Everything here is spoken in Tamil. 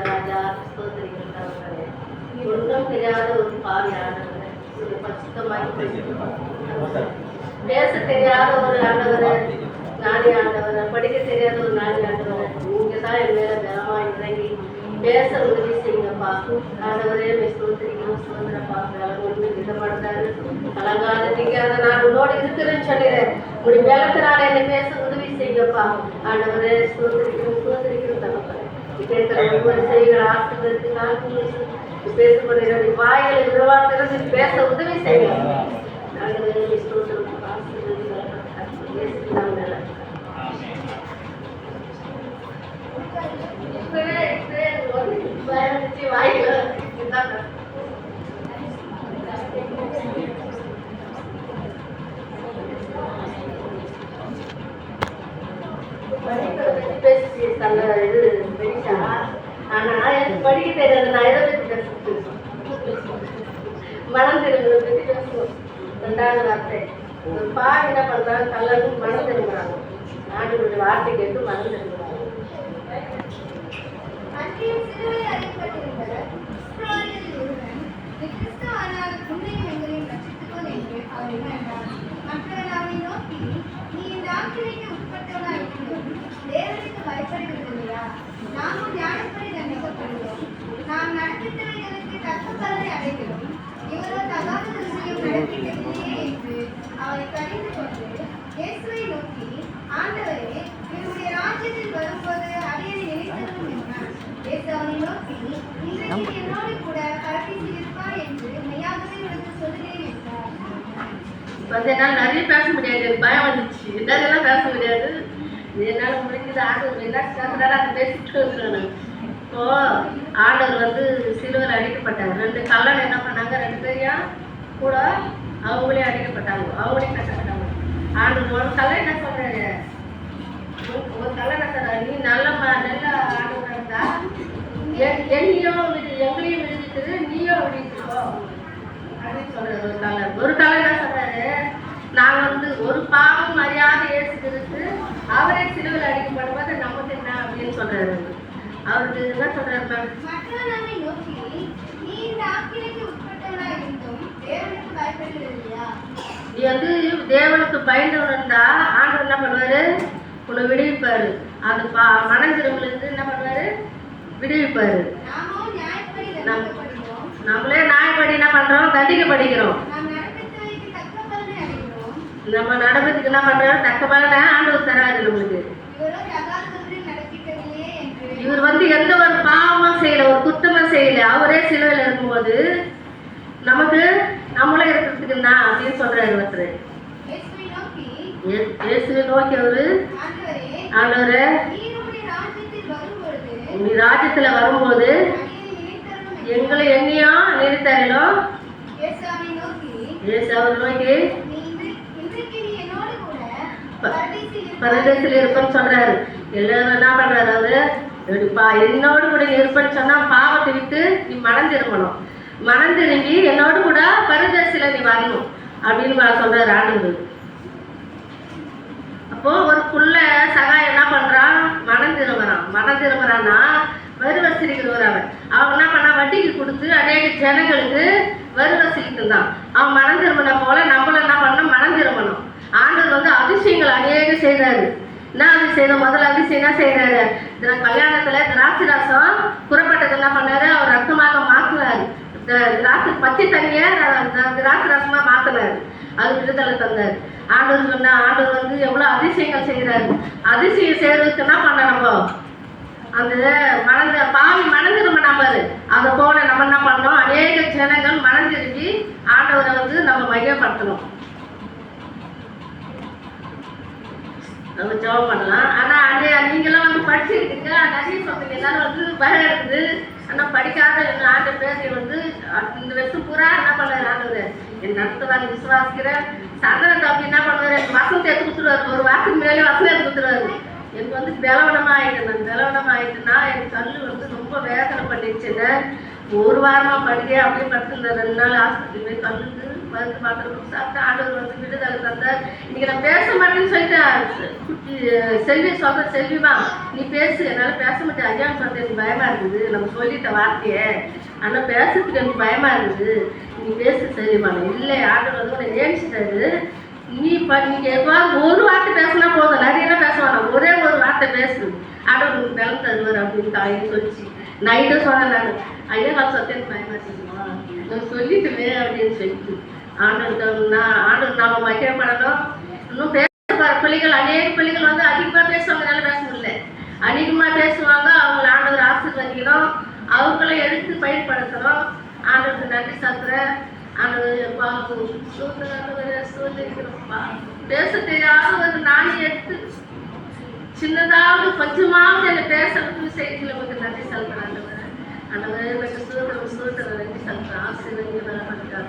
ராஜா ஸ்தோத்திரிக்கிறவர்களே, ஒன்றும் தெரியாத ஒரு பாவி ஆண்டவரே, பேச தெரியாத ஒரு ஆண்டவரை, ஞானி ஆண்டவரை, படிக்க தெரியாத ஒரு ஞானி ஆண்டவரை, நீங்க தான் என் மேல பலமா இறங்கி பேச உதவி செய்யுங்கப்பா. ஆண்டவரே ஸ்தோத்திரிக்கணும். சுதந்திரப்பா ஒன்று விதமானதாரு கலங்காத திங்காத நான் உன்னோடு இருக்கிறேன்னு சொல்லிடுறேன். உங்களுடைய பலத்தினால என்னை பேச உதவி செய்யுங்கப்பா. ஆண்டவரே ஸ்தோத்திரிக்கணும். தகப்பனே பேசுகிற ஒவ்வொரு செய்கிற ஆசிரியருக்கு நான் பேசப்படுகிற வாயில் விரவா திறந்து பேச உதவி செய்யுங்க. ஆண்டவரே ஸ்தோத்திரம் வாயில பேசி தந்த இது பெரிசா. ஆனா எனக்கு படிக்க தெரியாது. நான் எதை பற்றி பேசுறது? மனம் திரும்புறதை பற்றி பேசுவோம். ரெண்டாவது வார்த்தை ஒரு பாவி என்ன பண்றாங்க? கல்லனும் மனம் திரும்புறாங்க. ஆண்டவருடைய வார்த்தை கேட்டு மனம் திரும்புறாங்க. நாமும் ஞானப்படி தண்டிக்கப்படுகிறோம். நாம் நடப்பித்தவர்களுக்கு தக்க பலனை அடைகிறோம். இவரோ தகாத விஷயம் நடப்பிக்கவில்லையே என்று அவரை கடிந்து கொண்டு இயேசுவை நோக்கி, ஆண்டவரே, என்னுடைய ராஜ்யத்தில் வரும்போது அடியனை நினைத்ததும் என்றான். இயேசு அவனை நோக்கி, இன்றைக்கு என்னோடு கூட பரதீசில் இருப்பார் என்று மெய்யாகவே உனக்கு சொல்லுகிறேன் என்றார். என்னால் நிறைய பேச முடியாது. எனக்கு பயம் வந்துச்சு. என்னாலெல்லாம் பேச முடியாது. என்னால் முடிஞ்சது. ஆண்டவர் என்ன பேசுறாரு அதை பேசிட்டு இருக்கிறேன். இப்போ ஆண்டவர் வந்து சிலுவையில் அடிக்கப்பட்டாங்க. 2 கல்லன் என்ன பண்ணாங்க? 2 பேரையும் கூட அவங்களே அடிக்கப்பட்டாங்க. அவங்களே கட்டப்பட்டாங்க. ஆண்டவர் ஒரு கல்லை என்ன சொல்றாரு? ஒரு கல்லை என்ன சொல்றாரு? நீ நல்ல ஆண்டவராக இருந்தா எங்களையும் விழுந்துட்டு நீயும் விழுந்துக்கோ அப்படின்னு சொல்றாரு. ஒரு கல்லை என்ன சொல்றாரு? நான் வந்து ஒரு பாவம் மரியாதை ஏசுகிறது அவரே சிலுவையில் அடிக்கப்படும்போது நமக்கு என்ன அப்படின்னு சொல்றாரு. அவருக்கு என்ன சொல்றாரு? மற்றவனை நோக்கி, நீ இந்த ஆக்கினைக்கு உட்பட்டவனாய் இருந்தும் தேவனுக்கு பயப்படுகிறீர்களா? நீ வந்து தேவனுக்கு பயந்தவனா ஆண்டவர் என்ன பண்ணுவாரு? உன்னை விடுவிப்பாரு. அது மனம் திரும்பலுக்கு என்ன பண்ணுவாரு? விடுவிப்பாரு. நம்மளே நியாயப்படி என்ன பண்றோம்? தண்டிக்கப்படுகிறோம். நம்ம நடப்பதுக்கு என்ன பண்றாரு? தக்க பலனை ஆண்டவர் தராது நம்மளுக்கு. இவர் வந்து எந்த ஒரு பாவமும் செய்யல, ஒரு குற்றமும் செய்யல. அவரே சிலுவையில் இருக்கும்போது நமக்கு நம்மளே இருக்கிறதுக்கு என்ன அப்படின்னு சொல்றாரு ஒருத்தர். இயேசுவை நோக்கி அவரு, ஆண்டவரே, நீ ராஜ்யத்துல வரும்போது எங்களை எண்ணியும் நினைத்தாரோ? இயேசு அவர் நோக்கி பரதேசில் இருப்பேன்னு சொல்றாரு. எல்லாரும் என்ன பண்றாரு? அவரு என்னோடு கூட இருப்பேன்னு சொன்னா பாவத்தை விட்டு நீ மனம் திரும்பணும். மனம் திரும்பி என்னோடு கூட பரதேசில நீ வரணும் அப்படின்னு சொல்றாரு ஆண்டவர். அப்போ ஒரு புள்ள சகாயம் என்ன பண்றான்? மனம் திரும்புறான்னா வரிவசூலிக்கிறவர். அவன் என்ன பண்ணா? வட்டிக்கு கொடுத்து அநேக ஜனங்களுக்கு வரிவசூலிட்டு இருந்தான். அவன் மனம் திரும்பின போல நம்மளும் என்ன பண்ணணும்? மனம் திரும்பணும். ஆண்டவர் வந்து அதிசயங்கள் அநேக செய்தாரு. என்ன அதிசயம்? முதல்ல அதிசயம் என்ன செய்யறாரு? கல்யாணத்துல திராட்சை ரசம் புறப்பட்டது என்ன பண்ணாரு? அவர் ரத்தமாக மாத்துவாரு. திராட்சை பச்சை தண்ணிய திராட்சை ரசமா மாத்தினாரு. அது விடுதலை தந்தாரு. ஆண்டவர் சொன்னா ஆண்டவர் வந்து எவ்வளவு அதிசயங்கள் செய்யறாரு. அதிசயம் செய்யறதுக்கு என்ன பண்ணணும்? அந்த பாவி மனம் திரும்ப நம்பாரு. அதை போல நம்ம என்ன பண்ணோம்? அநேக ஜனங்கள் மனம் திரும்பி ஆண்டவரை வந்து நம்ம மையப்படுத்தணும். நம்ம ஜெபம் பண்ணலாம். ஆனால் அது நீங்களாம் வந்து படிச்சிருக்கீங்க, நிறைய சொல்றீங்க. எல்லாரும் வந்து பயம் இருக்குது. ஆனால் படிக்காத ஆண்டு பேர் வந்து இந்த வருஷம் பூரா என்ன பண்ணுவார்? ஆண்டவர் என் நடத்துவார் விசுவாசிக்கிற சந்தன தம்பி என்ன பண்ணுவார்? வசனத்தை எடுத்து கொடுத்துருவாரு. ஒரு வாரத்துக்கு முன்னாலே வசனம் எடுத்து கொடுத்துருவாரு. எனக்கு வந்து பலவனமாக ஆகிட்டேன். நான் பலவனமாக ஆகிட்டேன்னா எனக்கு கல் வந்து ரொம்ப வேதனை பண்ணிடுச்சுன்னு ஒரு வாரமா படுக்கையா அப்படியே படுத்திருந்த 2 நாள் ஆஸ்பத்திரி போய் கலந்து மருந்து மாத்திரை சாப்பிட்டு ஆண்டவர் வந்து விடுதலை தந்தார். இன்னைக்கு நான் பேச மாட்டேன்னு சொல்லிட்டேன். குட்டி செல்வி சொல்ற செல்விமா நீ பேசு, என்னால் பேச மாட்டேன் ஐயா சொல்றது எனக்கு பயமா இருக்குது. நம்ம சொல்லிட்ட வார்த்தையே ஆனால் பேசுறதுக்கு எனக்கு பயமா இருக்குது, நீ பேசு செல்விமா. இல்லை ஆண்டவர் வந்து உன்னை ஏமிச்சிட்டாரு, நீங்க எவ்வாறு ஒரு வார்த்தை பேசினா போதும், நிறையலாம் பேச வேணாம், ஒரே ஒரு வார்த்தை பேசு, ஆண்டவர் உங்களுக்கு பலம் தருவார் அப்படின்னு தாயின்னு சொல்லிச்சு. நைட்டு சொன்னேன் நான் ஐயா நான் சத்தியம் பயமா இருக்குமா நான் சொல்லிட்டுமே அப்படின்னு சொல்லிட்டு ஆண்டவர் நாம மகிழப்படணும். இன்னும் பேச பிள்ளைகள் அநேக பிள்ளைகள் வந்து அதிகமாக பேசுவாங்க, நல்லா பேச முடியல, அதிகமாக பேசுவாங்க. அவங்கள ஆண்டவர் ஆசீர்வதிக்கணும், அவங்கள எடுத்து பயன்படுத்தணும். ஆண்டவருக்கு நன்றி சாத்துறேன். ஆண்டவர் சூழ்நிலைக்கிறோம்ப்பா பேச தெரியாத நானே எடுத்து சின்னதாவது கொஞ்சமாவது என்னை பேசுறதுக்கு செய்தியில் உங்களுக்கு நன்றி செலுத்துறேன். ஆண்டவர் எனக்கு சூழ்நிலை நன்றி செலுத்துறேன். ஆசீர்வதிங்க நல்லா பண்ணிட்டாரு.